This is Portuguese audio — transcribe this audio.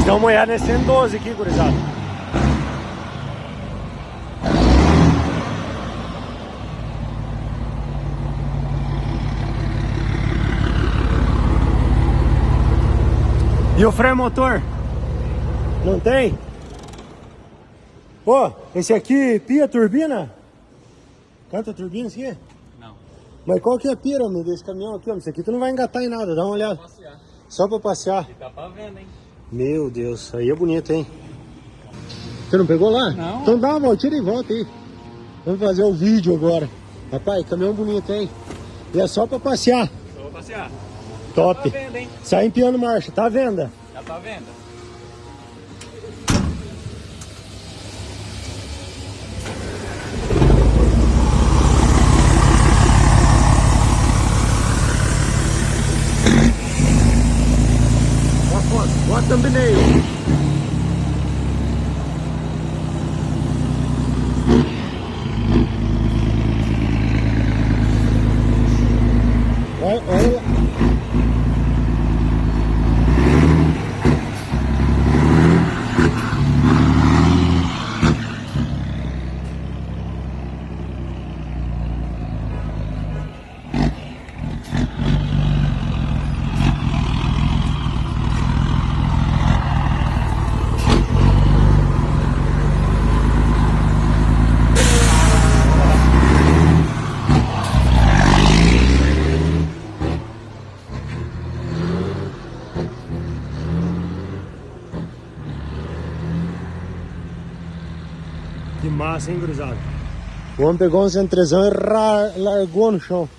Nós damos uma olhada nesse 112 aqui, gurizada. E o freio motor? Não tem? Pô, esse aqui pia turbina? Canta a turbina esse aqui? Não. Mas qual que é a pira, meu, desse caminhão aqui? Esse aqui tu não vai engatar em nada, dá uma olhada. Pra passear. Só pra passear. E tá pra venda, hein? Meu Deus, aí é bonito, hein? Você não pegou lá? Não. Então dá uma voltinha e volta aí. Vamos fazer o vídeo agora. Rapaz, caminhão bonito, hein? E é só pra passear. Só pra passear. Top. Tá pra venda, hein? Sai empiando marcha, tá à venda? Já tá à venda. Boa thumbnail. Olha lá. Que massa, hein, gurizada? O homem pegou um 103 e largou no chão.